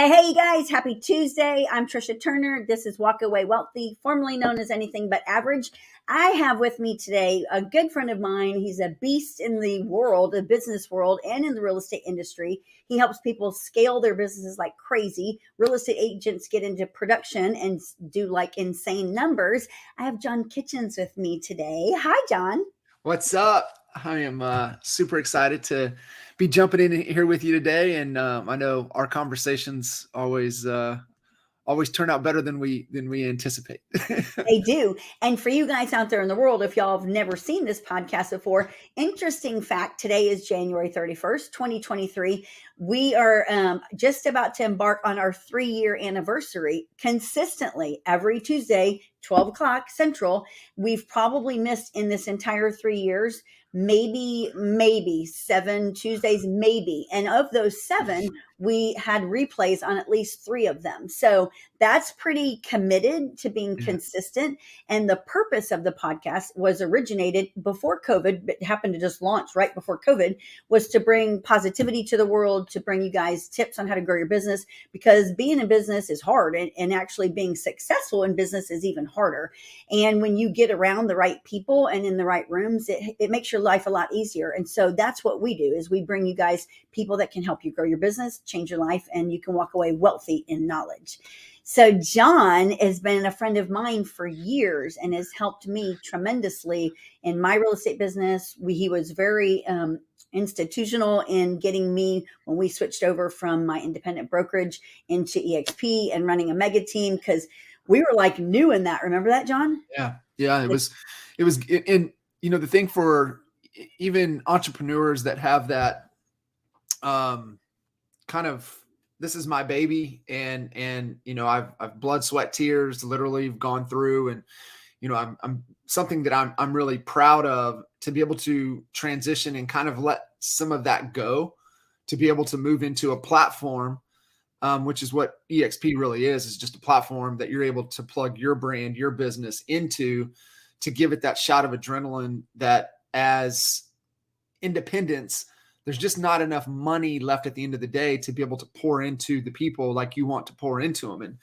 Hey, you guys, happy Tuesday. I'm Trisha Turner. This is Walk Away Wealthy, formerly known as Anything But Average. I have with me today a good friend of mine. He's a beast in the world, the business world, and in the real estate industry. He helps people scale their businesses like crazy. Real estate agents get into production and do like insane numbers. I have John Kitchens with me today. Hi, John. What's up? I am super excited to be jumping in here with you today, and I know our conversations always turn out better than we anticipate. They do. And for you guys out there in the world, if y'all have never seen this podcast before, interesting fact, today is January 31st, 2023. We are just about to embark on our 3-year anniversary consistently every Tuesday, 12 o'clock Central. We've probably missed in this entire 3 years, maybe 7 Tuesdays, maybe. And of those 7, we had replays on at least 3 of them. So that's pretty committed to being Yeah. consistent. And the purpose of the podcast was originated before COVID, but happened to just launch right before COVID, was to bring positivity to the world, to bring you guys tips on how to grow your business, because being in business is hard, and actually being successful in business is even harder. And when you get around the right people and in the right rooms, it makes your life a lot easier. And so that's what we do, is we bring you guys people that can help you grow your business, change your life, and you can walk away wealthy in knowledge. So John has been a friend of mine for years and has helped me tremendously in my real estate business. He was very institutional in getting me, when we switched over from my independent brokerage into EXP and running a mega team, because we were like new in that. Remember that, John? Yeah. And the thing for even entrepreneurs that have that kind of, this is my baby, and I've blood, sweat, tears literally gone through, and I'm something that I'm really proud of, to be able to transition and kind of let some of that go, to be able to move into a platform, which is what EXP really is just a platform that you're able to plug your brand, your business into, to give it that shot of adrenaline that, as independents, there's just not enough money left at the end of the day to be able to pour into the people like you want to pour into them. And,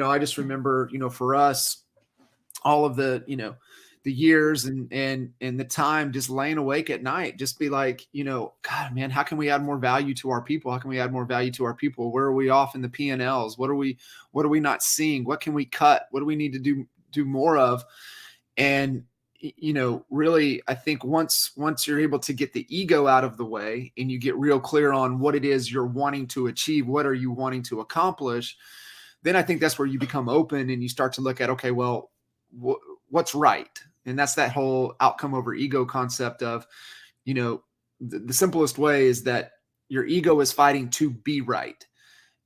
I just remember, for us, all of the years and the time just laying awake at night, just be like, God, man, how can we add more value to our people? How can we add more value to our people? Where are we off in the P&Ls? What are we not seeing? What can we cut? What do we need to do more of? And, really, I think once you're able to get the ego out of the way, and you get real clear on what it is you're wanting to achieve, what are you wanting to accomplish, then I think that's where you become open and you start to look at, okay, well, what's right? And that's that whole outcome over ego concept of, the simplest way is that your ego is fighting to be right.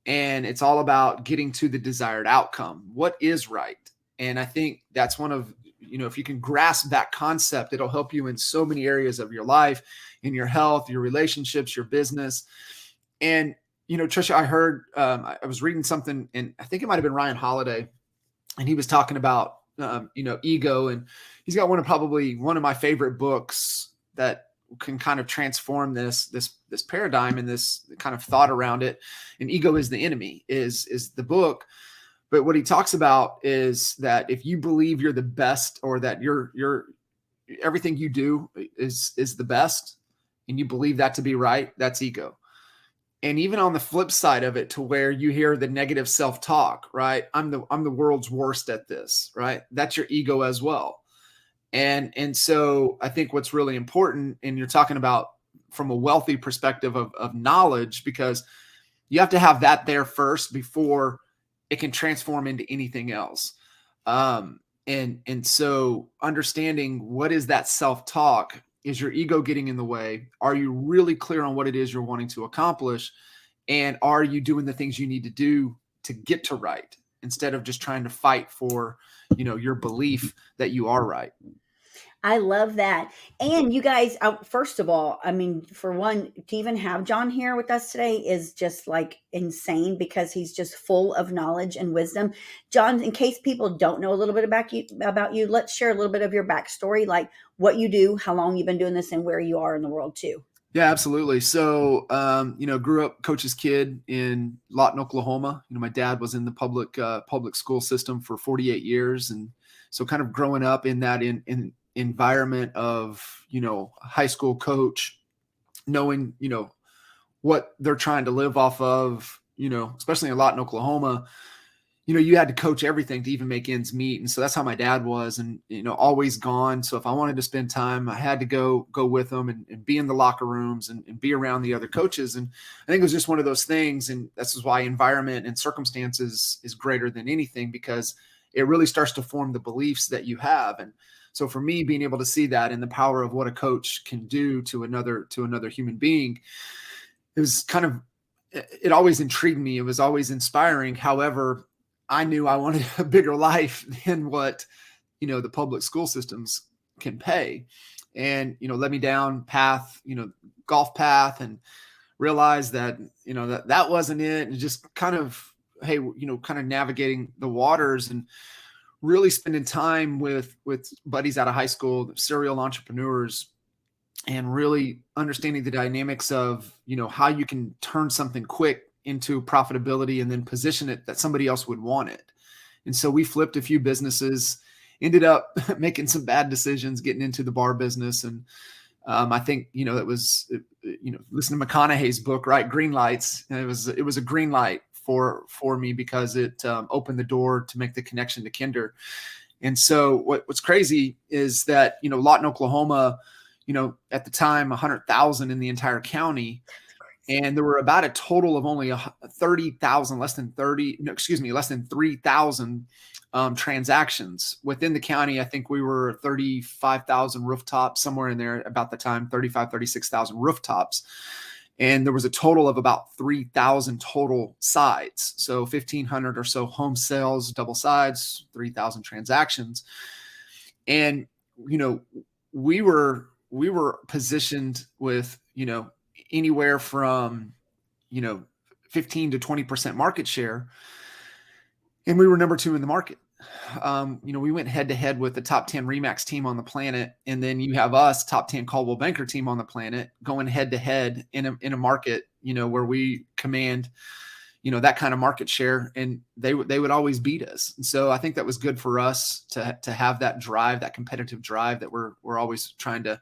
And it's all about getting to the desired outcome. What is right? And I think that's one of, if you can grasp that concept, it'll help you in so many areas of your life, in your health, your relationships, your business. And, Trisha, I heard, I was reading something, and I think it might've been Ryan Holiday, and he was talking about, ego, and he's got one of my favorite books that can kind of transform this paradigm and this kind of thought around it. And Ego is the Enemy is the book. But what he talks about is that if you believe you're the best, or that you're everything you do is the best, and you believe that to be right, that's ego. And even on the flip side of it, to where you hear the negative self-talk, right? I'm the world's worst at this, right? That's your ego as well. And so I think what's really important, and you're talking about from a wealthy perspective of knowledge, because you have to have that there first before it can transform into anything else. And so understanding what is that self-talk, is your ego getting in the way? Are you really clear on what it is you're wanting to accomplish? And are you doing the things you need to do to get to right, instead of just trying to fight for, your belief that you are right? I love that. And you guys, first of all, I mean, for one, to even have John here with us today is just like insane, because he's just full of knowledge and wisdom. John, in case people don't know a little bit about you, let's share a little bit of your backstory, like what you do, how long you've been doing this, and where you are in the world too. Yeah, absolutely. So, grew up coach's kid in Lawton, Oklahoma. My dad was in the public school system for 48 years, and so kind of growing up in that in environment of high school coach, knowing what they're trying to live off of, especially in Lawton, Oklahoma. You had to coach everything to even make ends meet. And so that's how my dad was, and, always gone. So if I wanted to spend time, I had to go with them and be in the locker rooms and be around the other coaches. And I think it was just one of those things. And this is why environment and circumstances is greater than anything, because it really starts to form the beliefs that you have. And so for me, being able to see that and the power of what a coach can do to another human being, it was it always intrigued me. It was always inspiring. However, I knew I wanted a bigger life than what, the public school systems can pay, and, led me down path, golf path, and realized that, that wasn't it. And just kind of, hey, kind of navigating the waters and really spending time with buddies out of high school, serial entrepreneurs, and really understanding the dynamics of, how you can turn something quick into profitability and then position it that somebody else would want it. And so we flipped a few businesses, ended up making some bad decisions, getting into the bar business. And I think, it was, listen to McConaughey's book, right? Green Lights. And it was a green light for me, because it opened the door to make the connection to Kinder. And so what's crazy is that, Lawton, Oklahoma, at the time, 100,000 in the entire county. And there were about a total of only 30,000, less than 3,000 transactions within the county. I think we were 35,000 rooftops, somewhere in there about the time, 36,000 rooftops. And there was a total of about 3,000 total sides. So 1,500 or so home sales, double sides, 3,000 transactions. And, we were positioned with, anywhere from 15 to 20% market share, and we were number 2 in the market. We went head to head with the top 10 Remax team on the planet, and then you have us, top 10 Coldwell Banker team on the planet, going head to head in a market where we command that kind of market share, and they would always beat us. And so I think that was good for us to have that drive, that competitive drive that we're always trying to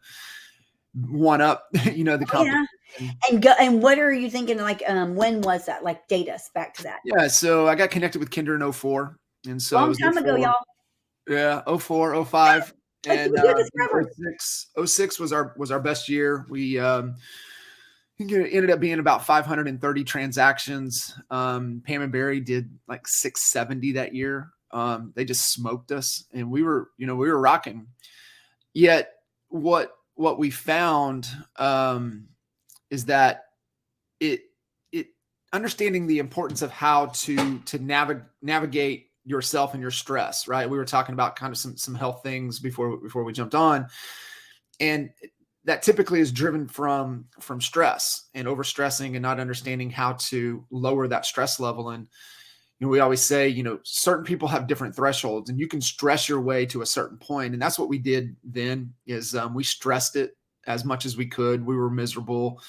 one up, the competition. Yeah. And what are you thinking? Like, when was that? Like, date us back to that. Yeah. So I got connected with Kinder in 2004. And so long time ago, y'all. Yeah. 2004, 2005. And 2006 was our best year. We ended up being about 530 transactions. Pam and Barry did like 670 that year. They just smoked us, and we were rocking. Yet what we found is that it understanding the importance of how to navigate yourself and your stress, right? We were talking about kind of some health things before we jumped on, and that typically is driven from stress and overstressing and not understanding how to lower that stress level. And we always say, certain people have different thresholds, and you can stress your way to a certain point. And that's what we did then is we stressed it as much as we could. We were miserable.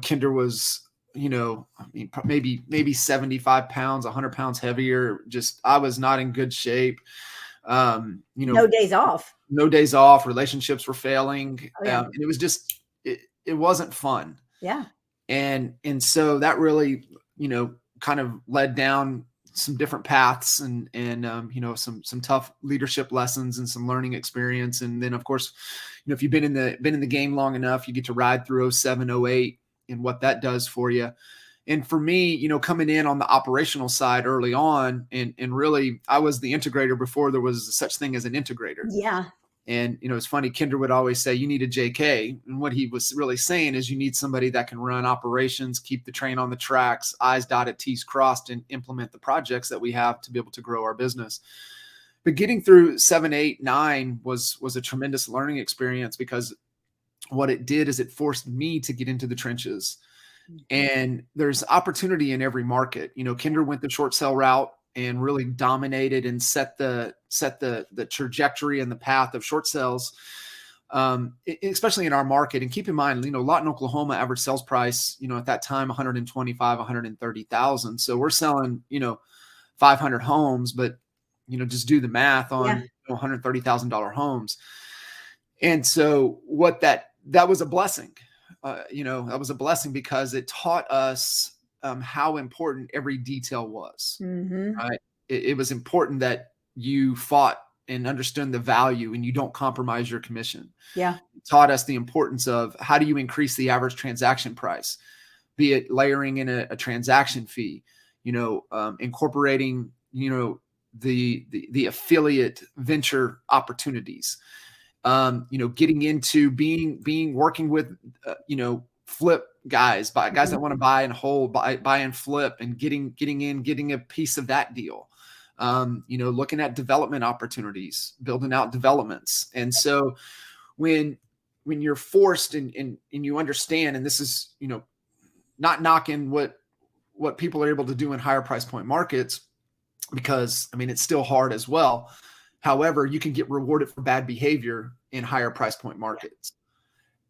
Kinder was, maybe 75 pounds, 100 pounds heavier. Just, I was not in good shape. No days off. Relationships were failing. Oh, yeah. And it was just, it wasn't fun. Yeah. And so that really, kind of led down some different paths and some tough leadership lessons and some learning experience. And then of course, if you've been in the game long enough, you get to ride through 07, 08 and what that does for you. And for me, coming in on the operational side early on, and really I was the integrator before there was such thing as an integrator. Yeah. And, it's funny, Kinder would always say, you need a JK. And what he was really saying is you need somebody that can run operations, keep the train on the tracks, I's dotted, T's crossed, and implement the projects that we have to be able to grow our business. But getting through 7, 8, 9 was a tremendous learning experience, because what it did is it forced me to get into the trenches. And there's opportunity in every market. Kinder went the short sale route and really dominated and set the trajectory and the path of short sales. especially in our market. And keep in mind, Lawton, Oklahoma, average sales price, at that time, 125, 130,000. So we're selling, 500 homes, but, just do the math on $130,000 homes. And so that was a blessing. That was a blessing because it taught us how important every detail was. Mm-hmm. Right? It was important that you fought and understood the value and you don't compromise your commission. Yeah. It taught us the importance of how do you increase the average transaction price, be it layering in a transaction fee, incorporating, the affiliate venture opportunities, getting into working with, flip guys, guys that want to buy and hold, buy and flip, and getting a piece of that deal. Looking at development opportunities, building out developments. And so when you're forced and you understand, and this is, not knocking what people are able to do in higher price point markets, because it's still hard as well. However, you can get rewarded for bad behavior in higher price point markets.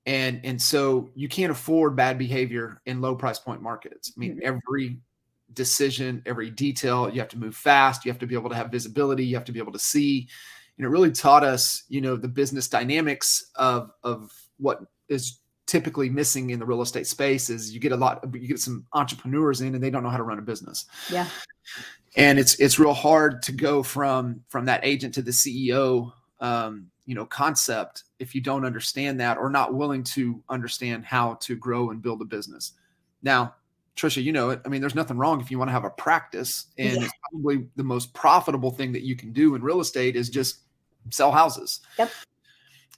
And so you can't afford bad behavior in low price point markets. Every decision, every detail, you have to move fast. You have to be able to have visibility. You have to be able to see. And it really taught us, the business dynamics of what is typically missing in the real estate space is you get some entrepreneurs in and they don't know how to run a business. Yeah. And it's real hard to go from that agent to the CEO, concept if you don't understand that or not willing to understand how to grow and build a business. Now, Trisha, there's nothing wrong if you want to have a practice, and it's probably the most profitable thing that you can do in real estate is just sell houses. Yep.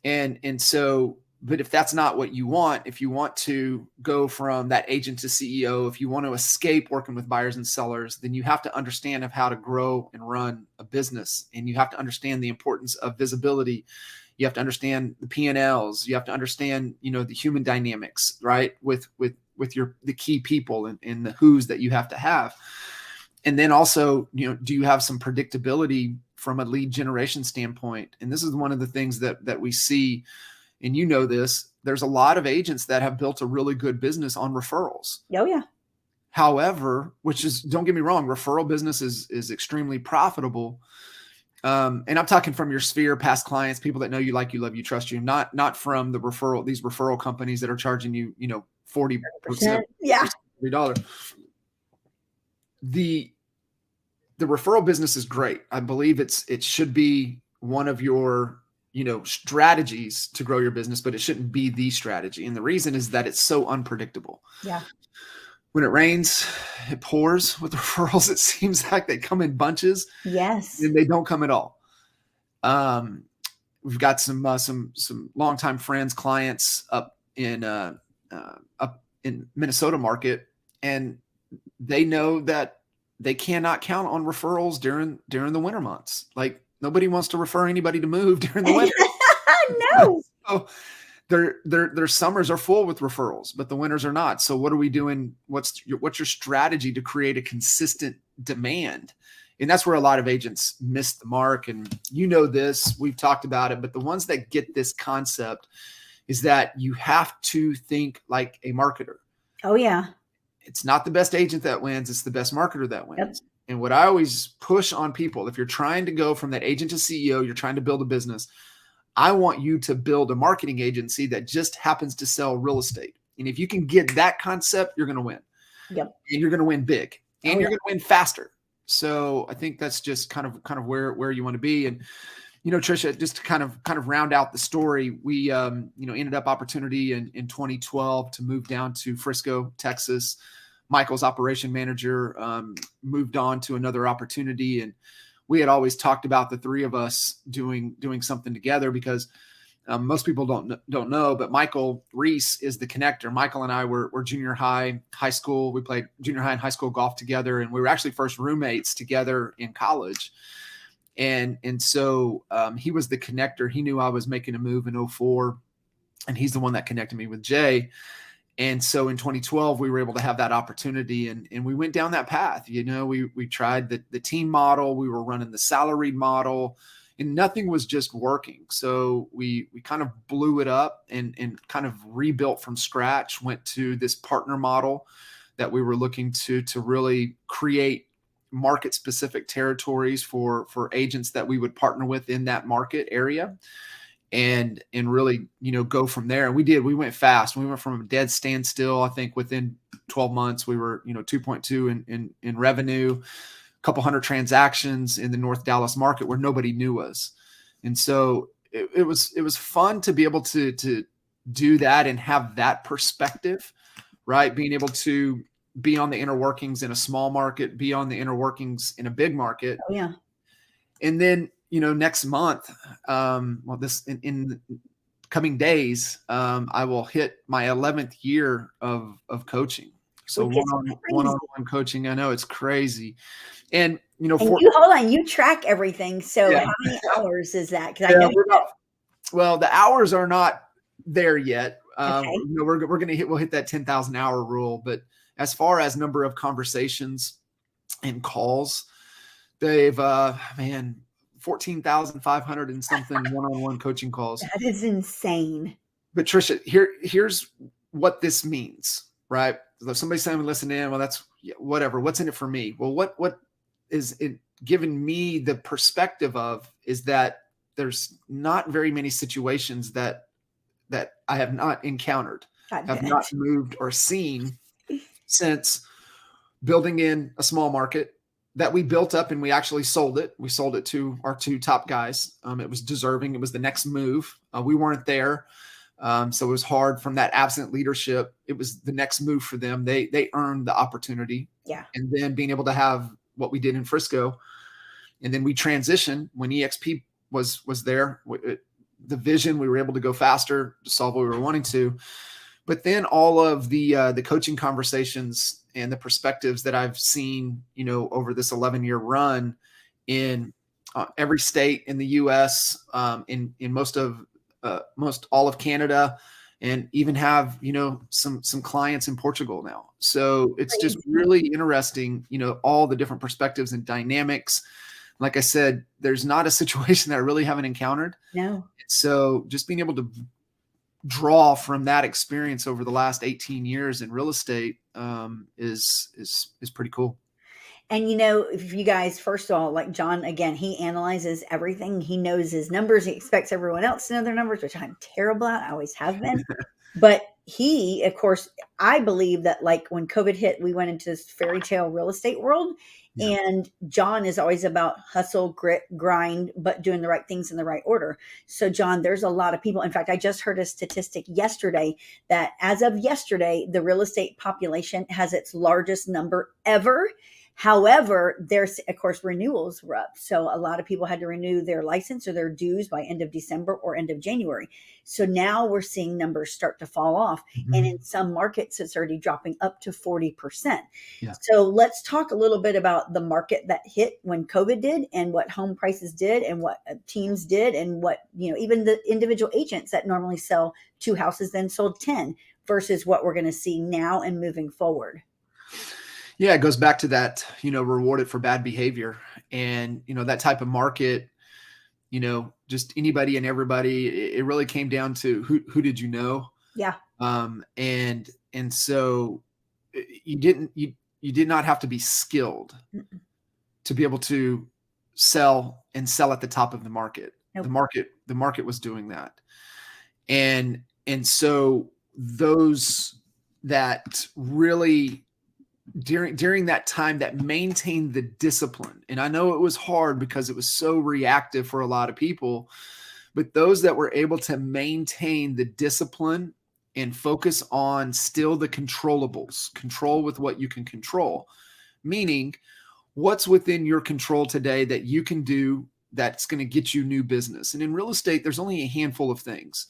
And so, but if that's not what you want, if you want to go from that agent to CEO, if you want to escape working with buyers and sellers, then you have to understand of how to grow and run a business. And you have to understand the importance of visibility. You have to understand the P&Ls. You have to understand, the human dynamics, right? With the key people and the who's that you have to have. And then also, do you have some predictability from a lead generation standpoint? And this is one of the things that we see. And this, there's a lot of agents that have built a really good business on referrals. Oh, yeah. However, don't get me wrong, referral business is extremely profitable. And I'm talking from your sphere, past clients, people that know you, like you, love you, trust you, not from these referral companies that are charging you, 40%. Yeah. $40. The referral business is great. I believe it should be one of your strategies to grow your business, but it shouldn't be the strategy. And the reason is that it's so unpredictable. Yeah. When it rains, it pours. With referrals, it seems like they come in bunches. Yes. And they don't come at all. We've got some longtime friends, clients up in Minnesota market, and they know that they cannot count on referrals during the winter months. Like, nobody wants to refer anybody to move during the winter. No. So their summers are full with referrals, but the winters are not. So what are we doing? What's your strategy to create a consistent demand? And that's where a lot of agents miss the mark. And this, we've talked about it, but the ones that get this concept is that you have to think like a marketer. Oh, yeah. It's not the best agent that wins. It's the best marketer that wins. Yep. And what I always push on people, if you're trying to go from that agent to CEO, you're trying to build a business, I want you to build a marketing agency that just happens to sell real estate. And if you can get that concept, you're going to win. Yep. And you're going to win big, and you're going to win faster. So I think that's just kind of where you want to be. And, Trisha, just to kind of round out the story, we, ended up opportunity in 2012 to move down to Frisco, Texas. Michael's operation manager moved on to another opportunity, and we had always talked about the three of us doing something together because most people don't know, but Michael Reese is the connector. Michael and I were junior high, high school. We played junior high and high school golf together, and we were actually first roommates together in college. And so he was the connector. He knew I was making a move in 2004, and he's the one that connected me with Jay. And so in 2012, we were able to have that opportunity, and we went down that path. We tried the team model. We were running the salaried model. and nothing was just working. So we kind of blew it up and kind of rebuilt from scratch, went to this partner model that we were looking to really create market specific territories for agents that we would partner with in that market area, and really, go from there. And we went fast. We went from a dead standstill. I think within 12 months we were 2.2 in revenue, a couple hundred transactions in the North Dallas market where nobody knew us. And so it was fun to be able to do that and have that perspective, right? Being able to be on the inner workings in a small market, be on the inner workings in a big market. Oh, yeah. And then, next month, in coming days, I will hit my 11th year of coaching. So one-on-one coaching. I know it's crazy. And, hold on, you track everything. So yeah. How many hours is that? Because I know well, the hours are not there yet. Okay. We'll hit that 10,000 hour rule. But as far as number of conversations and calls, they've 14,500 and something one-on-one coaching calls. That is insane. But Trisha, here's what this means, right? If somebody's saying, listen in, well, that's whatever. What's in it for me? Well, what is it given me the perspective of is that there's not very many situations that I have not encountered, have not moved or seen since building in a small market that we built up, and we actually sold it. We sold it to our two top guys. It was deserving. It was the next move. We weren't there. So it was hard from that absent leadership. It was the next move for them. They earned the opportunity. Yeah. And then being able to have what we did in Frisco, and then we transitioned when EXP was there. The vision, we were able to go faster to solve what we were wanting to. But then all of the coaching conversations and the perspectives that I've seen, over this 11-year run in every state in the U.S., in most all of Canada, and even have, some clients in Portugal now. So it's just really interesting, all the different perspectives and dynamics. Like I said, there's not a situation that I really haven't encountered. No. So just being able to draw from that experience over the last 18 years in real estate is pretty cool. And, if you guys, first of all, like John, again, he analyzes everything. He knows his numbers. He expects everyone else to know their numbers, which I'm terrible at. I always have been. But he, of course, I believe that like when COVID hit, we went into this fairy tale real estate world. Yeah. And John is always about hustle, grit, grind, but doing the right things in the right order. So, John, there's a lot of people. In fact, I just heard a statistic yesterday that as of yesterday, the real estate population has its largest number ever. However, there's, of course, renewals were up. So a lot of people had to renew their license or their dues by end of December or end of January. So now we're seeing numbers start to fall off. Mm-hmm. And in some markets, it's already dropping up to 40%. Yeah. So let's talk a little bit about the market that hit when COVID did and what home prices did and what teams did and what, even the individual agents that normally sell 2 houses then sold 10 versus what we're going to see now and moving forward. Yeah, it goes back to that, rewarded for bad behavior. And, that type of market, just anybody and everybody, it really came down to who did you know? Yeah. And so you did not have to be skilled to be able to sell at the top of the market. Nope. The market was doing that. And so those that really during that time that maintained the discipline. And I know it was hard because it was so reactive for a lot of people, but those that were able to maintain the discipline and focus on still the controllables, control with what you can control, meaning what's within your control today that you can do that's going to get you new business. And in real estate, there's only a handful of things.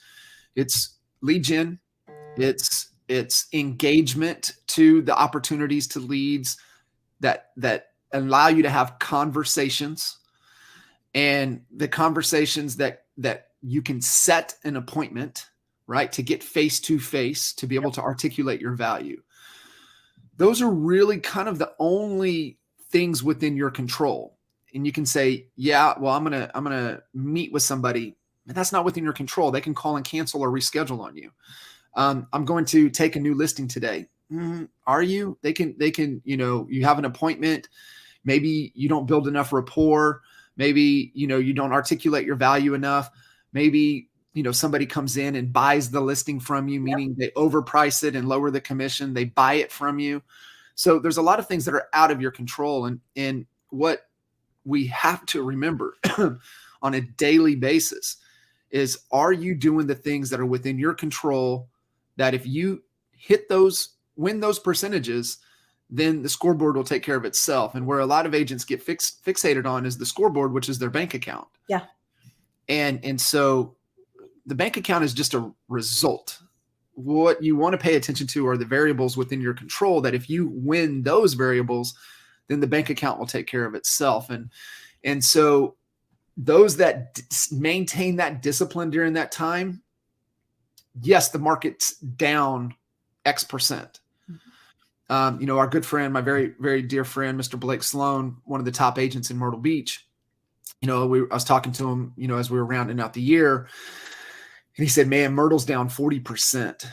It's lead gen, it's engagement to the opportunities to leads that allow you to have conversations, and the conversations that you can set an appointment, right, to get face to face, to be able to articulate your value. Those are really kind of the only things within your control. and you can say, yeah, well, I'm gonna meet with somebody, and that's not within your control. They can call and cancel or reschedule on you. I'm going to take a new listing today. Are you? They can, you have an appointment. Maybe you don't build enough rapport. Maybe, you don't articulate your value enough. Maybe, somebody comes in and buys the listing from you, meaning they overprice it and lower the commission. They buy it from you. So there's a lot of things that are out of your control. And what we have to remember on a daily basis is, are you doing the things that are within your control, that if you win those percentages, then the scoreboard will take care of itself. And where a lot of agents get fixated on is the scoreboard, which is their bank account. Yeah. And so the bank account is just a result. What you want to pay attention to are the variables within your control, that if you win those variables, then the bank account will take care of itself. And so those that maintain that discipline during that time, yes, the market's down X percent. Our good friend, my very, very dear friend, Mr. Blake Sloan, one of the top agents in Myrtle Beach, I was talking to him, as we were rounding out the year, and he said, man, Myrtle's down 40%.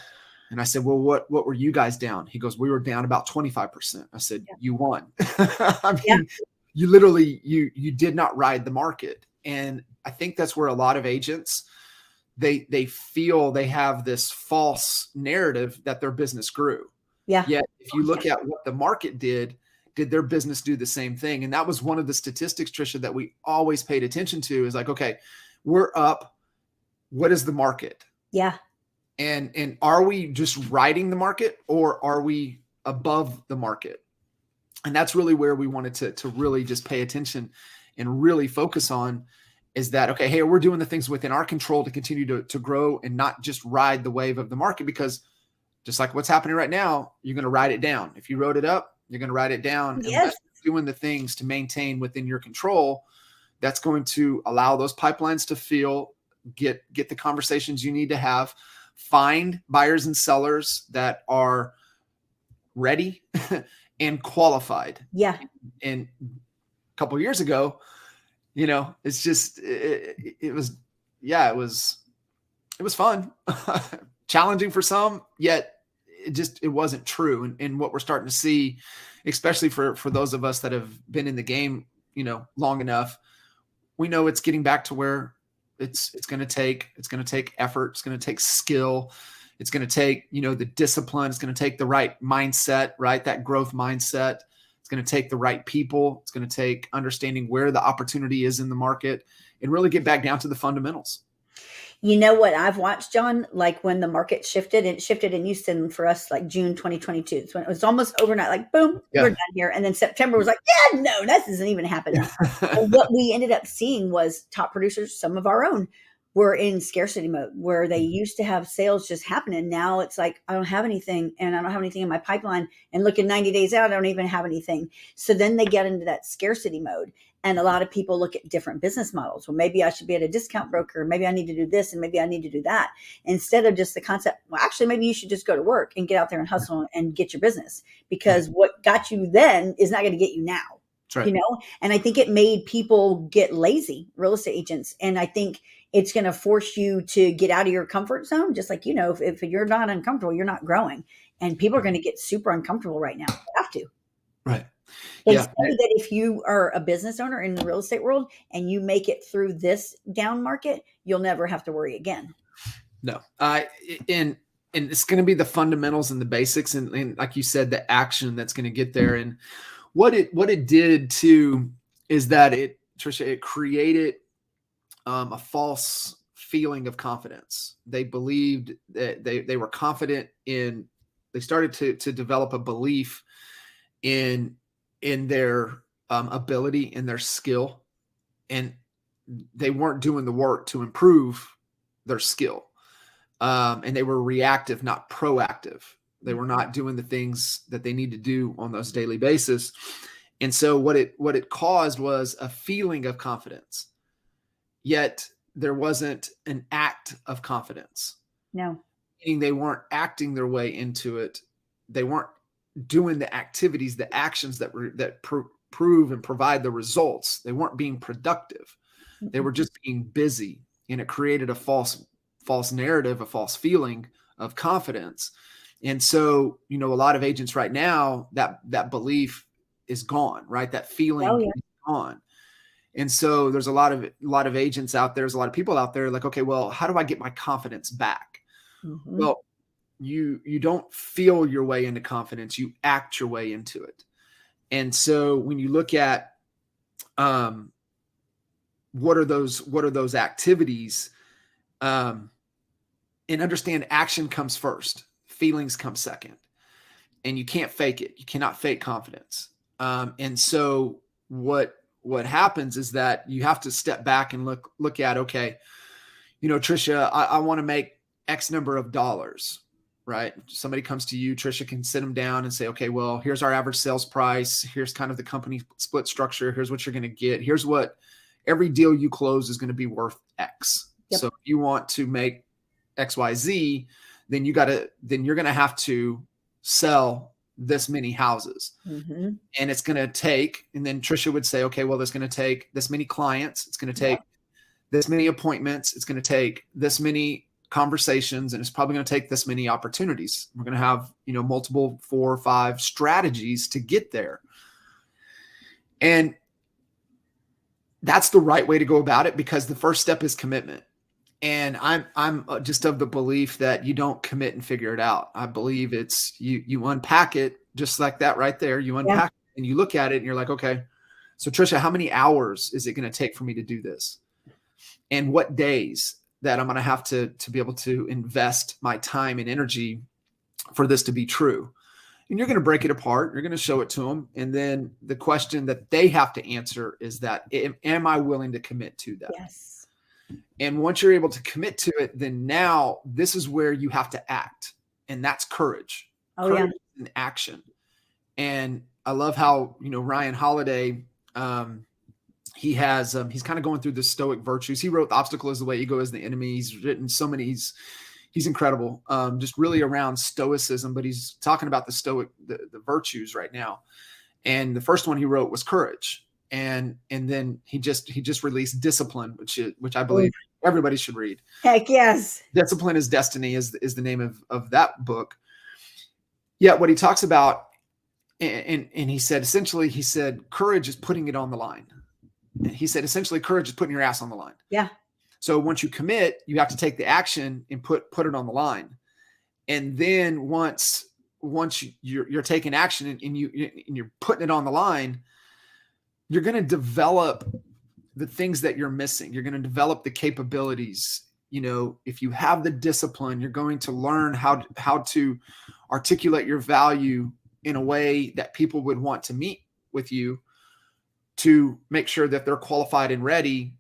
And I said, well, what were you guys down? He goes, we were down about 25%. I said, you won. I mean, you literally, you did not ride the market. And I think that's where a lot of agents, they feel they have this false narrative that their business grew. Yeah. Yet if you look at what the market did their business do the same thing? And that was one of the statistics, Trisha, that we always paid attention to, is like, okay, we're up. What is the market? Yeah. And are we just riding the market, or are we above the market? And that's really where we wanted to really just pay attention and really focus on, is that, okay, hey, we're doing the things within our control to continue to grow and not just ride the wave of the market, because just like what's happening right now, you're going to ride it down. If you rode it up, you're going to ride it down. Yes. And doing the things to maintain within your control, that's going to allow those pipelines to fill, get the conversations you need to have, find buyers and sellers that are ready and qualified. Yeah. And a couple of years ago, it's just, it was fun, challenging for some, yet it wasn't true. And what we're starting to see, especially for those of us that have been in the game, long enough, we know it's getting back to where it's going to take effort. It's going to take skill. It's going to take, the discipline. It's going to take the right mindset, right? That growth mindset. It's going to take the right people. It's going to take understanding where the opportunity is in the market, and really get back down to the fundamentals. You know what I've watched, John, like when the market shifted, and it shifted in Houston for us, like June 2022. It's when it was almost overnight, like, boom, we're done here. And then September was like, yeah, no, this isn't even happening. And what we ended up seeing was top producers, some of our own, were in scarcity mode, where they used to have sales just happening. Now it's like, I don't have anything, and I don't have anything in my pipeline, and looking 90 days out, I don't even have anything. So then they get into that scarcity mode. And a lot of people look at different business models. Well, maybe I should be at a discount broker. Maybe I need to do this, and maybe I need to do that. Instead of just the concept, well, actually, maybe you should just go to work and get out there and hustle and get your business, because what got you then is not going to get you now. That's right. And I think it made people get lazy, real estate agents. And I think it's going to force you to get out of your comfort zone. Just like, if you're not uncomfortable, you're not growing. And people are going to get super uncomfortable right now. They have to. Right. They say that if you are a business owner in the real estate world and you make it through this down market, you'll never have to worry again. No. And it's going to be the fundamentals and the basics. And like you said, the action that's going to get there. And what it did too is that Trisha, it created a false feeling of confidence. They believed that they were confident they started to develop a belief in their ability, in their skill, and they weren't doing the work to improve their skill. And they were reactive, not proactive. They were not doing the things that they need to do on those daily basis. And so what it caused was a feeling of confidence, yet there wasn't an act of confidence. No. Meaning they weren't acting their way into it. They weren't doing the activities, the actions that prove and provide the results. They weren't being productive. They were just being busy, and it created a false narrative, a false feeling of confidence. And so, a lot of agents right now, that belief is gone, right? That feeling is gone. And so there's a lot of agents out there, there's a lot of people out there like, okay, well, how do I get my confidence back? Well, you don't feel your way into confidence, you act your way into it. And so when you look at what are those activities, and understand action comes first, feelings come second, and you can't fake it. You cannot fake confidence. And so what happens is that you have to step back and look at, okay, Trisha, I want to make X number of dollars, right? Somebody comes to you, Trisha can sit them down and say, okay, well, here's our average sales price. Here's kind of the company split structure. Here's what you're going to get. Here's what every deal you close is going to be worth X. Yep. So if you want to make XYZ, then you're going to have to sell this many houses. And it's going to take, and then Trisha would say, okay, well, it's going to take this many clients. It's going to take this many appointments. It's going to take this many conversations, and it's probably going to take this many opportunities. We're going to have, multiple 4 or 5 strategies to get there. And that's the right way to go about it, because the first step is commitment. And I'm just of the belief that you don't commit and figure it out. I believe it's you unpack it just like that right there. You unpack it and you look at it and you're like, okay, so Trisha, how many hours is it going to take for me to do this? And what days that I'm going to have to be able to invest my time and energy for this to be true? And you're going to break it apart. You're going to show it to them. And then the question that they have to answer is that, am I willing to commit to that? Yes. And once you're able to commit to it, then now this is where you have to act. And that's courage. Courage and action. And I love how, Ryan Holiday, he has, he's kind of going through the Stoic virtues. He wrote The Obstacle is the Way, Ego is the Enemy. He's written so many, he's incredible. Just really around stoicism, but he's talking about the Stoic, the virtues right now. And the first one he wrote was courage. And then he just released Discipline, which I believe everybody should read. Heck yes. Discipline is Destiny is the name of that book. Yet what he talks about, and he said, courage is putting it on the line. And he said, essentially, courage is putting your ass on the line. Yeah. So once you commit, you have to take the action and put it on the line. And then once you're taking action and you're putting it on the line, you're going to develop the things that you're missing. You're going to develop the capabilities. If you have the discipline, you're going to learn how to articulate your value in a way that people would want to meet with you, to make sure that they're qualified and ready,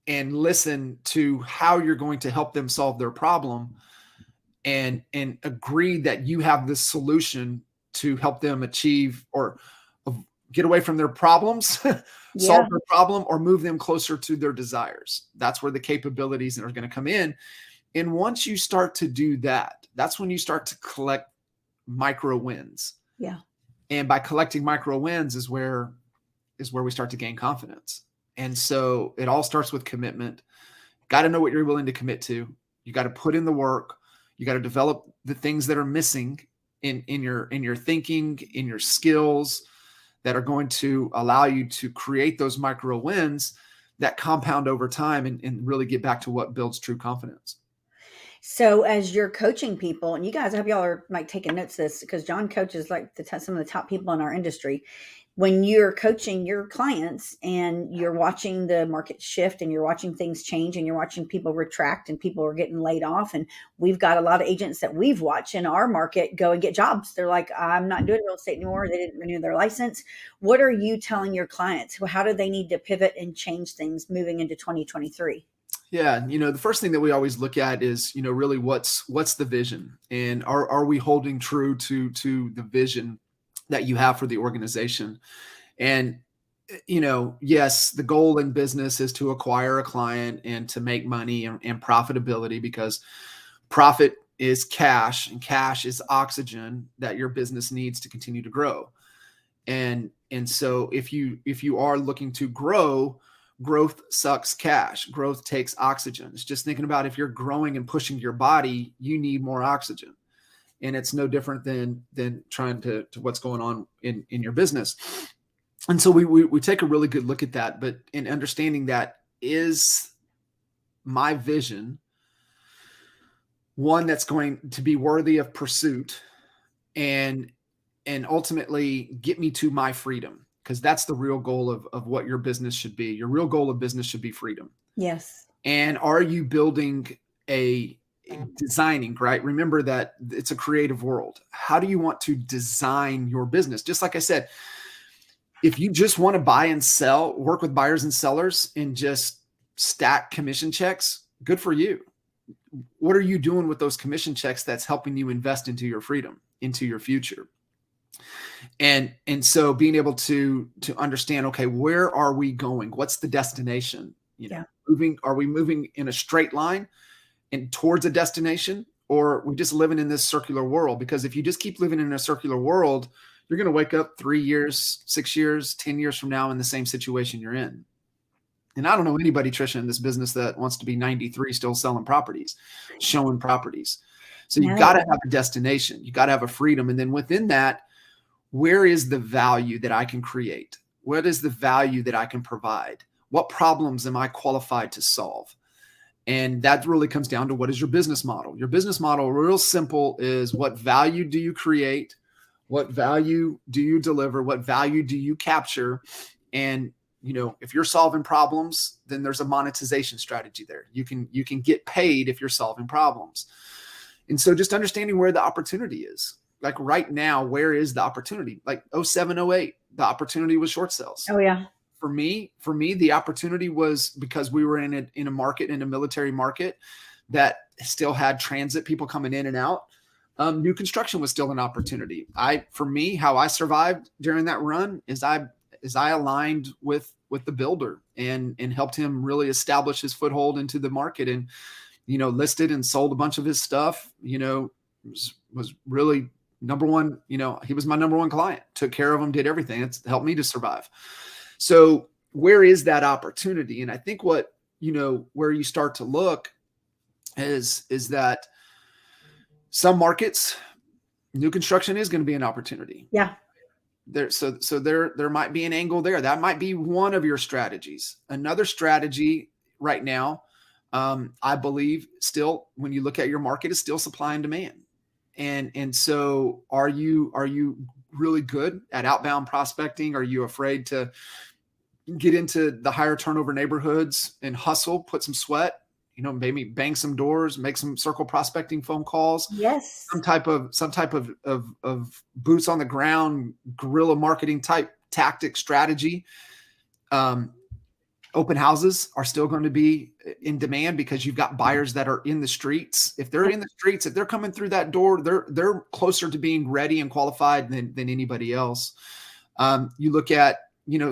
and listen to how you're going to help them solve their problem, and agree that you have this solution to help them achieve or get away from their problems, solve their problem, or move them closer to their desires. That's where the capabilities are going to come in. And once you start to do that, that's when you start to collect micro wins. Yeah. And by collecting micro wins is where we start to gain confidence. And so it all starts with commitment. Got to know what you're willing to commit to. You got to put in the work. You got to develop the things that are missing in your thinking, in your skills, that are going to allow you to create those micro wins that compound over time and really get back to what builds true confidence. So as you're coaching people, and you guys, I hope y'all are taking notes of this, because John coaches some of the top people in our industry. When you're coaching your clients and you're watching the market shift and you're watching things change and you're watching people retract and people are getting laid off, and we've got a lot of agents that we've watched in our market go and get jobs. They're like, I'm not doing real estate anymore. They didn't renew their license. What are you telling your clients? How do they need to pivot and change things moving into 2023? Yeah. The first thing that we always look at is, really what's the vision, and are we holding true to the vision that you have for the organization? And, yes, the goal in business is to acquire a client and to make money and profitability, because profit is cash and cash is oxygen that your business needs to continue to grow. And so if you are looking to grow, growth sucks cash. Growth takes oxygen. It's just thinking about if you're growing and pushing your body, you need more oxygen. And it's no different than trying to what's going on in your business. And so we take a really good look at that, but in understanding that, is my vision one that's going to be worthy of pursuit and ultimately get me to my freedom? Because that's the real goal of what your business should be. Your real goal of business should be freedom. Yes. And are you building designing, right? Remember that it's a creative world. How do you want to design your business? Just like I said, if you just want to buy and sell, work with buyers and sellers and just stack commission checks, good for you. What are you doing with those commission checks that's helping you invest into your freedom, into your future? And so being able to understand, okay, where are we going? What's the destination? Are we moving in a straight line and towards a destination, or are we just living in this circular world? Because if you just keep living in a circular world, you're going to wake up 3 years, 6 years, 10 years from now in the same situation you're in. And I don't know anybody, Trisha, in this business that wants to be 93 still selling properties, showing properties. So you've got to have a destination. You got to have a freedom. And then within that, where is the value that I can create? What is the value that I can provide? What problems am I qualified to solve? And that really comes down to, what is your business model? Your business model, real simple, is what value do you create? What value do you deliver? What value do you capture? And if you're solving problems, then there's a monetization strategy there. You can get paid if you're solving problems. And so just understanding where the opportunity is. Like right now, where is the opportunity? Like 07, 08, the opportunity was short sales. Oh yeah. For me, the opportunity was because we were in a market, in a military market that still had transit, people coming in and out. New construction was still an opportunity. For me, how I survived during that run is I aligned with the builder and helped him really establish his foothold into the market, and listed and sold a bunch of his stuff. Was really number one. He was my number one client. Took care of him, did everything. It's helped me to survive. So where is that opportunity? And I think where you start to look is that some markets, new construction is going to be an opportunity. Yeah. There might be an angle there. That might be one of your strategies. Another strategy right now, I believe, still, when you look at your market, is still supply and demand. And so are you really good at outbound prospecting? Are you afraid to get into the higher turnover neighborhoods and hustle, put some sweat, maybe bang some doors, make some circle prospecting phone calls? Yes. Some type of boots on the ground, guerrilla marketing type tactic strategy. Open houses are still going to be in demand because you've got buyers that are in the streets. If they're in the streets, if they're coming through that door, they're closer to being ready and qualified than anybody else. You look at,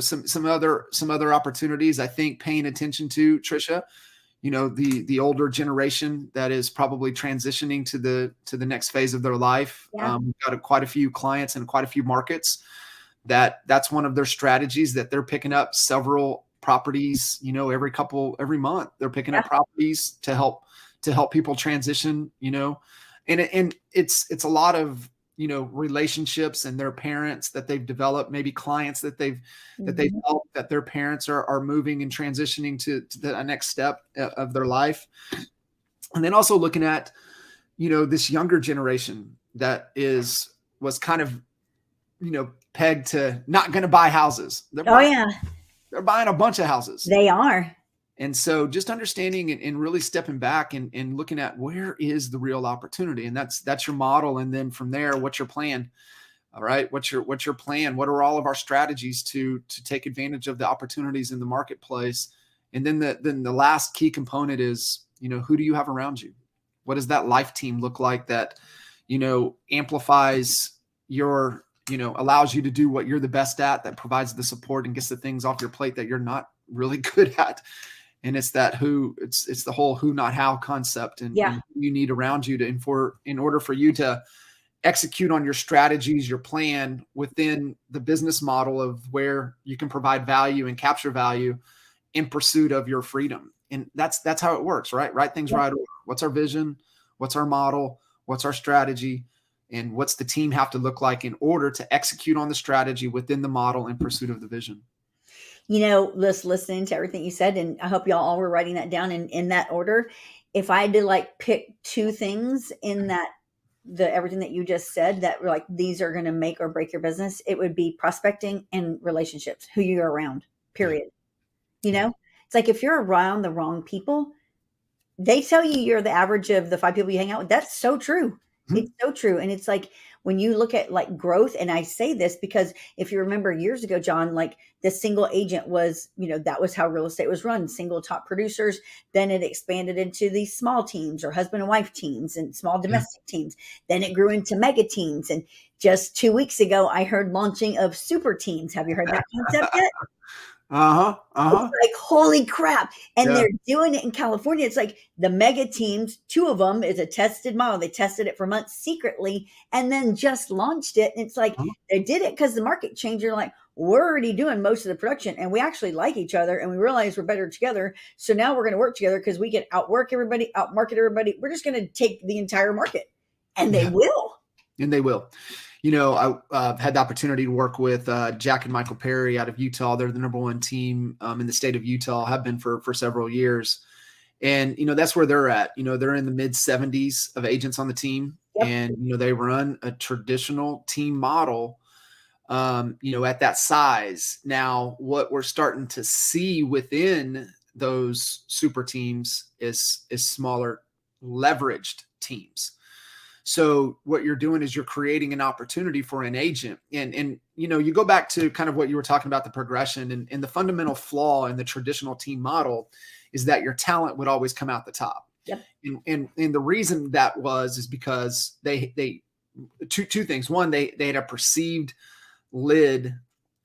some other opportunities, I think, paying attention to, Trisha, the older generation that is probably transitioning to the next phase of their life. Yeah. We've got quite a few clients and quite a few markets that's one of their strategies, that they're picking up several properties, every month. They're picking up properties to help people transition, and it's a lot of, relationships and their parents that they've developed, maybe clients that they've helped, that their parents are moving and transitioning to the next step of their life. And then also looking at, this younger generation that was kind of, pegged to not going to buy houses. They're buying a bunch of houses. They are. And so just understanding and really stepping back and looking at, where is the real opportunity? And that's your model. And then from there, what's your plan? All right. What's your plan? What are all of our strategies to take advantage of the opportunities in the marketplace? And then the last key component is, who do you have around you? What does that life team look like that, amplifies your, allows you to do what you're the best at, that provides the support and gets the things off your plate that you're not really good at. And it's that it's the whole who, not how concept, and who you need around you in order for you to execute on your strategies, your plan within the business model of where you can provide value and capture value in pursuit of your freedom. And that's how it works, right? Right things, right order. What's our vision? What's our model? What's our strategy? And what's the team have to look like in order to execute on the strategy within the model in pursuit of the vision? Just listening to everything you said, and I hope y'all all were writing that down in that order. If I had to like pick two things in that, the everything that you just said that were like these are going to make or break your business, it would be prospecting and relationships, who you're around, period. It's like if you're around the wrong people, they tell you you're the average of the 5 people you hang out with. That's so true. It's so true. And it's like when you look at like growth, and I say this because if you remember years ago, John, like the single agent was, that was how real estate was run, single top producers. Then it expanded into these small teams or husband and wife teams and small domestic teams. Then it grew into mega teams. And just 2 weeks ago, I heard launching of super teams. Have you heard that concept yet? It's like, holy crap. And they're doing it in California. It's like the mega teams, 2 of them is a tested model. They tested it for months secretly and then just launched it. And it's like, they did it because the market changed. You're like, we're already doing most of the production and we actually like each other and we realize we're better together. So now we're going to work together because we can outwork everybody, outmarket everybody. We're just going to take the entire market, and they will. And they will. I had the opportunity to work with Jack and Michael Perry out of Utah. They're the number 1 team in the state of Utah, have been for several years. And, that's where they're at. They're in the mid 70s of agents on the team. And, they run a traditional team model, at that size. Now, what we're starting to see within those super teams is smaller leveraged teams. So what you're doing is you're creating an opportunity for an agent. And you go back to kind of what you were talking about, the progression, and the fundamental flaw in the traditional team model is that your talent would always come out the top. Yep. And the reason that is because they two things. One, they had a perceived lid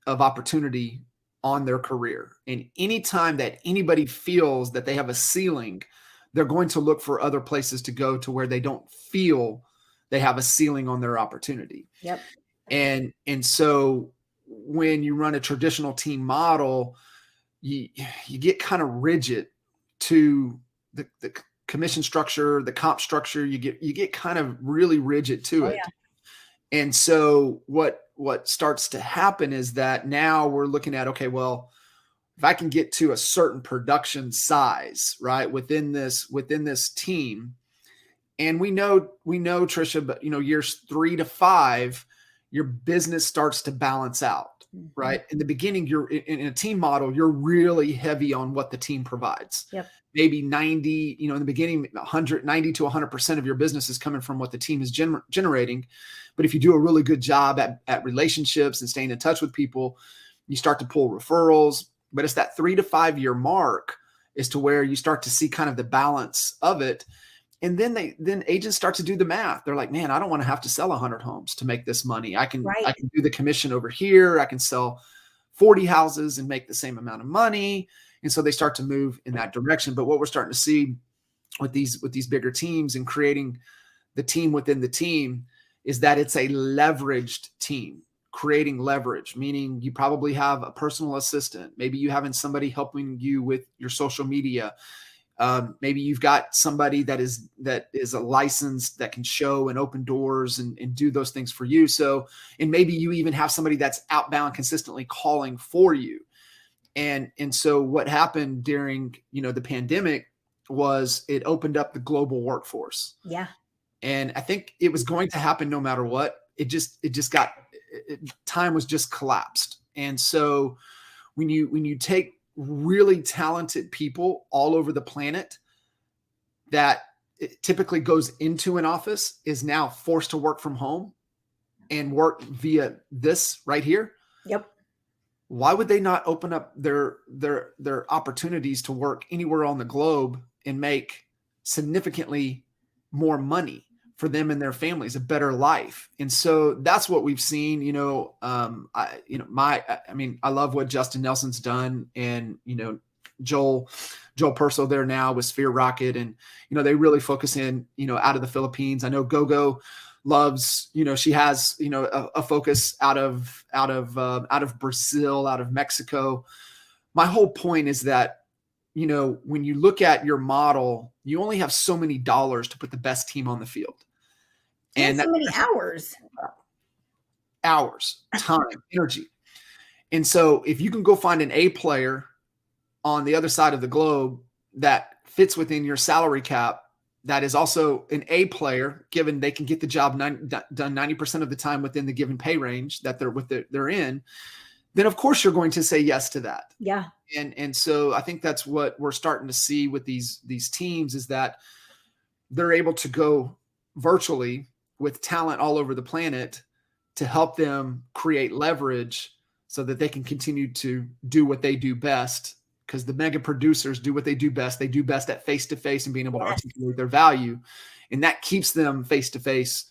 of opportunity on their career. And anytime that anybody feels that they have a ceiling, they're going to look for other places to go to where they don't feel they have a ceiling on their opportunity. Yep. And so when you run a traditional team model, you get kind of rigid to the commission structure, the comp structure. You get kind of really rigid to it. Yeah. And so what starts to happen is that now we're looking at, okay, well, if I can get to a certain production size, right, within this team, and we know, Trisha, but years 3 to 5, your business starts to balance out, right? In the beginning, you're in a team model, you're really heavy on what the team provides. Yep. Maybe 90, in the beginning, 90 to 100% of your business is coming from what the team is generating. But if you do a really good job at relationships and staying in touch with people, you start to pull referrals. But it's that 3 to 5 year mark is to where you start to see kind of the balance of it. And then agents start to do the math. They're like, man, I don't want to have to sell 100 homes to make this money. I can do the commission over here. I can sell 40 houses and make the same amount of money. And so they start to move in that direction. But what we're starting to see with these bigger teams and creating the team within the team is that it's a leveraged team. Creating leverage, meaning you probably have a personal assistant. Maybe you having somebody helping you with your social media. Maybe you've got somebody that is a licensed that can show and open doors and do those things for you. So, and maybe you even have somebody that's outbound consistently calling for you. And so what happened during, the pandemic was it opened up the global workforce. Yeah. And I think it was going to happen no matter what. It just got, time was just collapsed. And so when you take really talented people all over the planet that typically goes into an office is now forced to work from home and work via this right here. Yep. Why would they not open up their opportunities to work anywhere on the globe and make significantly more money for them and their families, a better life? And so that's what we've seen. I love what Justin Nelson's done, and Joel Perso there now with Sphere Rocket, and they really focus in out of the Philippines. I know GoGo loves, she has, a focus out of Brazil, out of Mexico. My whole point is that, when you look at your model, you only have so many dollars to put the best team on the field. And so many hours, time, energy. And so if you can go find an A player on the other side of the globe that fits within your salary cap, that is also an A player, given they can get the job done 90% of the time within the given pay range that they're in, then of course you're going to say yes to that. Yeah. And so I think that's what we're starting to see with these teams, is that they're able to go virtually with talent all over the planet to help them create leverage so that they can continue to do what they do best. Because the mega producers do what they do best. They do best at face-to-face and being able to articulate their value. And that keeps them face-to-face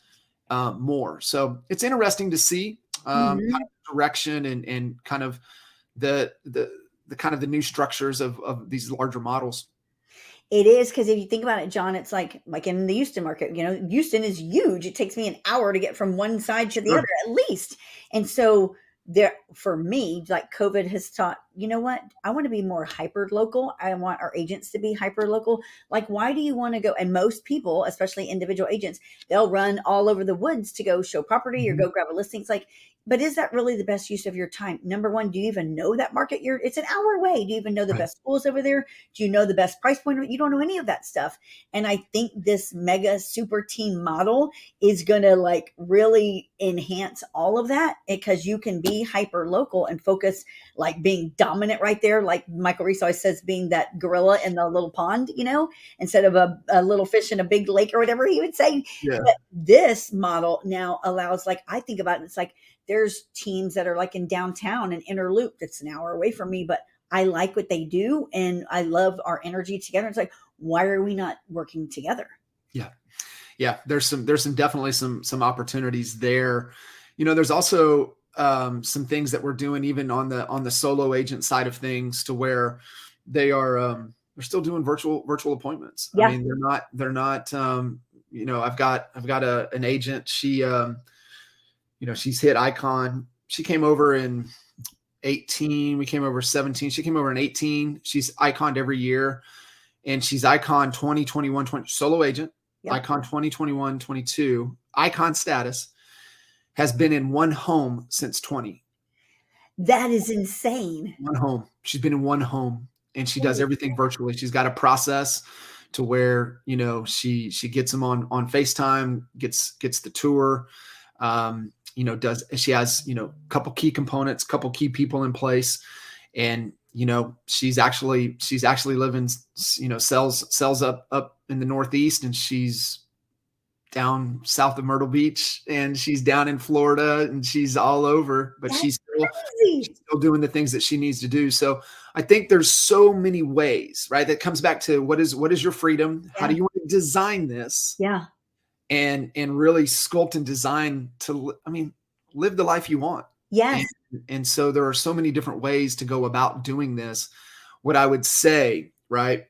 more. So it's interesting to see kind of direction and kind of the new structures of these larger models. It is, because if you think about it, John, it's like in the Houston market, Houston is huge. It takes me an hour to get from one side to the other at least. And so there, for me, like COVID has taught, you know what? I want to be more hyper local. I want our agents to be hyper local. Like, why do you want to go? And most people, especially individual agents, they'll run all over the woods to go show property or go grab a listing. It's like, but is that really the best use of your time? Number one, do you even know that market? It's an hour away. Do you even know the best schools over there? Do you know the best price point? You don't know any of that stuff. And I think this mega super team model is going to like really enhance all of that, because you can be hyper local and focus, like being dominant right there. Like Michael Reese always says, being that gorilla in the little pond, instead of a little fish in a big lake or whatever he would say. Yeah. But this model now allows, like, I think about it, it's like, there's teams that are like in downtown and Inner Loop that's an hour away from me, but I like what they do and I love our energy together. It's like, why are we not working together? Yeah. There's definitely some opportunities there. There's also some things that we're doing even on the solo agent side of things, to where they're still doing virtual appointments. Yeah. I mean, they're not I've got an agent. She she's hit Icon. She came over in 18. We came over 17. She came over in 18. She's Iconed every year, and she's Icon 20, 21, 20, solo agent. Yep. Icon 20, 21, 22. Icon status. Has been in one home since 20. That is insane. One home. She's been in one home, and she does everything virtually. She's got a process to where, she gets them on FaceTime, gets the tour, she has, a couple key components, couple key people in place. And, she's actually living, sells up in the Northeast, and she's down south of Myrtle Beach, and she's down in Florida, and she's all over, but she's still doing the things that she needs to do. So I think there's so many ways, right? That comes back to what is your freedom? Yeah. How do you want to design this? Yeah. And really sculpt and design to, live the life you want. Yes. And so there are so many different ways to go about doing this. What I would say, right,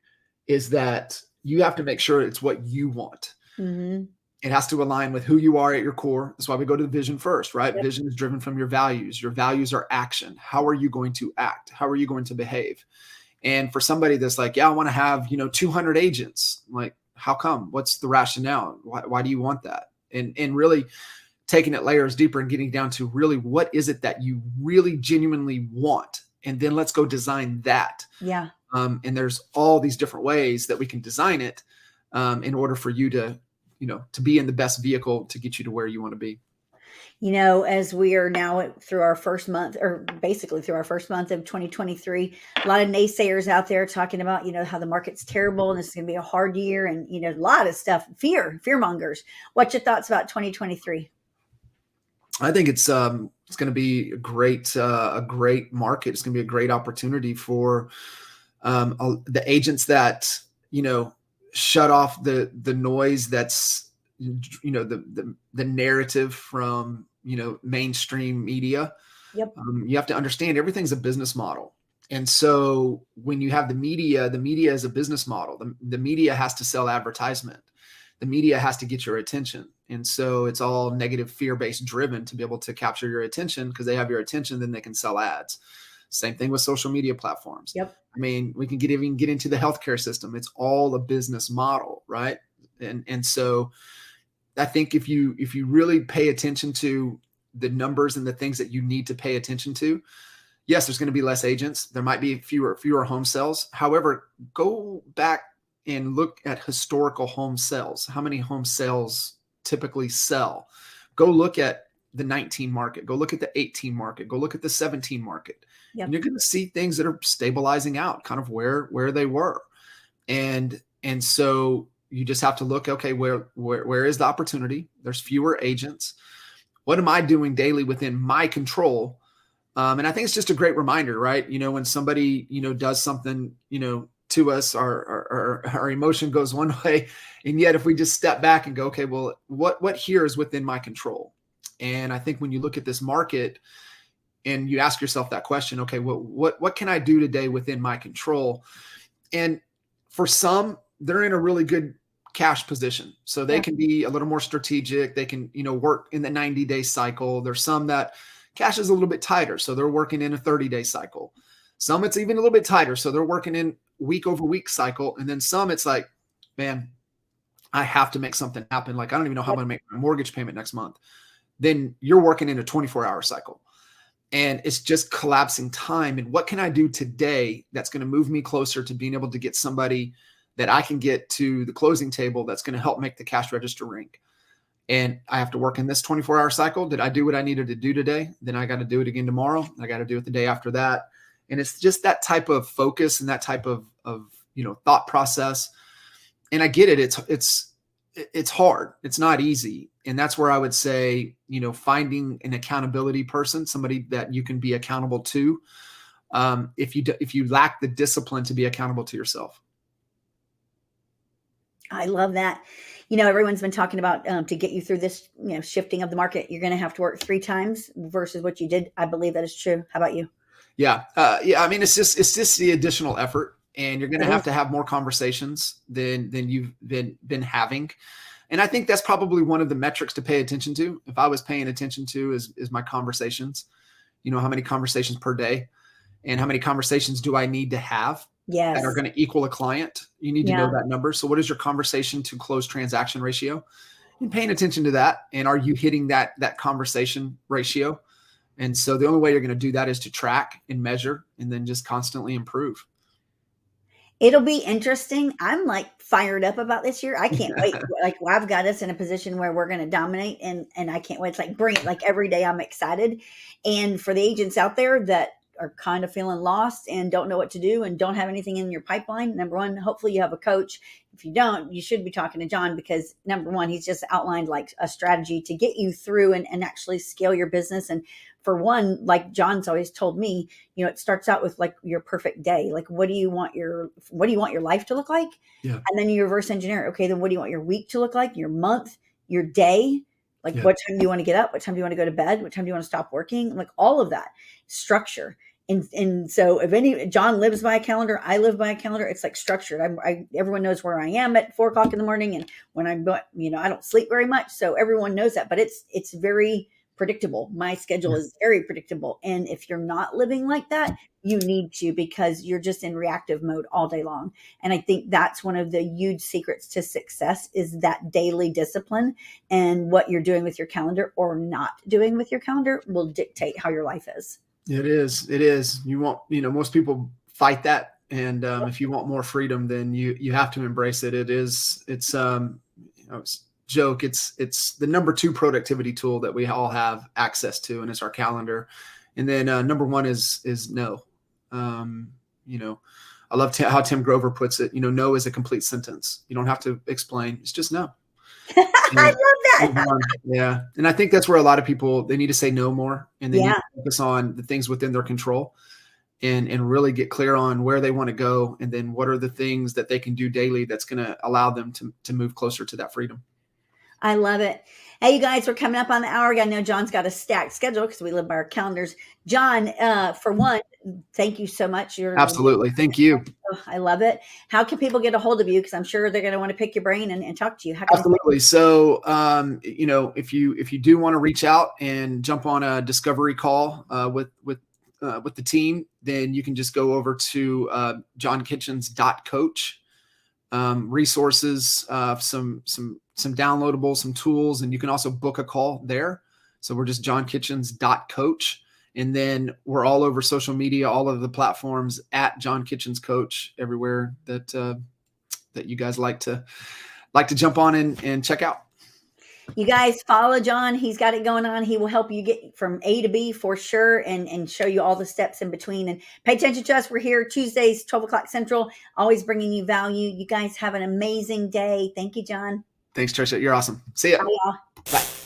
is that you have to make sure it's what you want. Mm-hmm. It has to align with who you are at your core. That's why we go to the vision first, right? Yep. Vision is driven from your values. Your values are action. How are you going to act? How are you going to behave? And for somebody that's like, yeah, I want to have, 200 agents. Like, how come? What's the rationale? Why do you want that? And really taking it layers deeper and getting down to really, what is it that you really genuinely want? And then let's go design that. Yeah. And there's all these different ways that we can design it in order for you to, to be in the best vehicle to get you to where you want to be. As we are now through our first month, or basically through our first month of 2023, a lot of naysayers out there talking about, how the market's terrible and this is going to be a hard year, and, a lot of stuff, fear mongers. What's your thoughts about 2023? I think it's going to be a great market. It's going to be a great opportunity for the agents that, shut off the noise that's, the narrative from, mainstream media. Yep. You have to understand everything's a business model. And so when you have the media is a business model. The media has to sell advertisement. the media has to get your attention. And so it's all negative, fear-based driven to be able to capture your attention, because they have your attention, then they can sell ads. Same thing with social media platforms. Yep. I mean, we can even get into the healthcare system. It's all a business model, right? And so I think if you really pay attention to the numbers and the things that you need to pay attention to, yes, there's going to be less agents. There might be fewer home sales. However, go back and look at historical home sales. How many home sales typically sell? Go look at the 19 market. Go look at the 18 market. Go look at the 17 market. Yep. And you're going to see things that are stabilizing out, kind of where they were. And so you just have to look, okay, where is the opportunity? There's fewer agents. What am I doing daily within my control? And I think it's just a great reminder, right? When somebody, does something, to us, our emotion goes one way. And yet if we just step back and go, okay, well, what here is within my control? And I think when you look at this market and you ask yourself that question, okay, what can I do today within my control? And for some, they're in a really good cash position. So they can be a little more strategic. They can, work in the 90-day cycle. There's some that cash is a little bit tighter, so they're working in a 30-day cycle. Some it's even a little bit tighter, so they're working in week over week cycle. And then some it's like, man, I have to make something happen. Like, I don't even know how I'm going to make my mortgage payment next month. Then you're working in a 24-hour cycle. And it's just collapsing time. And what can I do today that's going to move me closer to being able to get somebody that I can get to the closing table that's going to help make the cash register ring? And I have to work in this 24-hour cycle. Did I do what I needed to do today? Then I got to do it again tomorrow. I got to do it the day after that. And it's just that type of focus and that type of thought process. And I get it. It's hard. It's not easy. And that's where I would say, finding an accountability person, somebody that you can be accountable to, if you lack the discipline to be accountable to yourself. I love that. Everyone's been talking about to get you through this, shifting of the market, you're going to have to work 3 times versus what you did. I believe that is true. How about you? Yeah. I mean, it's just the additional effort, and you're going to have more conversations than you've been having. And I think that's probably one of the metrics to pay attention to. If I was paying attention to is my conversations, how many conversations per day and how many conversations do I need to have that are going to equal a client? You need to know that number. So what is your conversation to close transaction ratio? And paying attention to that. And are you hitting that conversation ratio? And so the only way you're going to do that is to track and measure and then just constantly improve. It'll be interesting. I'm fired up about this year. I can't wait. I've got us in a position where we're going to dominate, and I can't wait. It's bring it. Every day I'm excited. And for the agents out there that are kind of feeling lost and don't know what to do and don't have anything in your pipeline, number one, hopefully you have a coach. If you don't, you should be talking to John, because number one, he's just outlined a strategy to get you through and actually scale your business. And for one, like John's always told me, it starts out with your perfect day. What do you want your life to look like? Yeah. And then you reverse engineer. Okay, then what do you want your week to look like? Your month, your day? What time do you want to get up? What time do you want to go to bed? What time do you want to stop working? All of that structure. And so if John lives by a calendar, I live by a calendar. It's structured. Everyone knows where I am at 4 o'clock in the morning. And when I don't sleep very much. So everyone knows that, but it's very predictable. My schedule is very predictable. And if you're not living like that, you need to, because you're just in reactive mode all day long. And I think that's one of the huge secrets to success is that daily discipline, and what you're doing with your calendar or not doing with your calendar will dictate how your life is. It is. You want, most people fight that. And if you want more freedom, then you have to embrace it. It's joke. It's the number 2 productivity tool that we all have access to, and it's our calendar. And then number 1 is no. I love how Tim Grover puts it. No is a complete sentence. You don't have to explain. It's just no. I love that. Yeah. And I think that's where a lot of people, they need to say no more, and they need to focus on the things within their control and really get clear on where they want to go. And then what are the things that they can do daily that's going to allow them to move closer to that freedom. I love it. Hey, you guys, we're coming up on the hour. I know John's got a stacked schedule because we live by our calendars. John, for one, thank you so much. Absolutely. Thank you. I love it. How can people get a hold of you? Because I'm sure they're going to want to pick your brain and talk to you. How can Absolutely. So, if you do want to reach out and jump on a discovery call with the team, then you can just go over to johnkitchens.coach. Resources, some downloadables, some tools, and you can also book a call there. So we're just johnkitchens.coach. And then we're all over social media, all of the platforms at John Kitchens Coach, everywhere that you guys like to jump on and check out. You guys follow John. He's got it going on. He will help you get from A to B for sure and show you all the steps in between. And pay attention to us. We're here Tuesdays, 12 o'clock Central, always bringing you value. You guys have an amazing day. Thank you, John. Thanks, Trisha. You're awesome. See ya. Bye, y'all. Bye.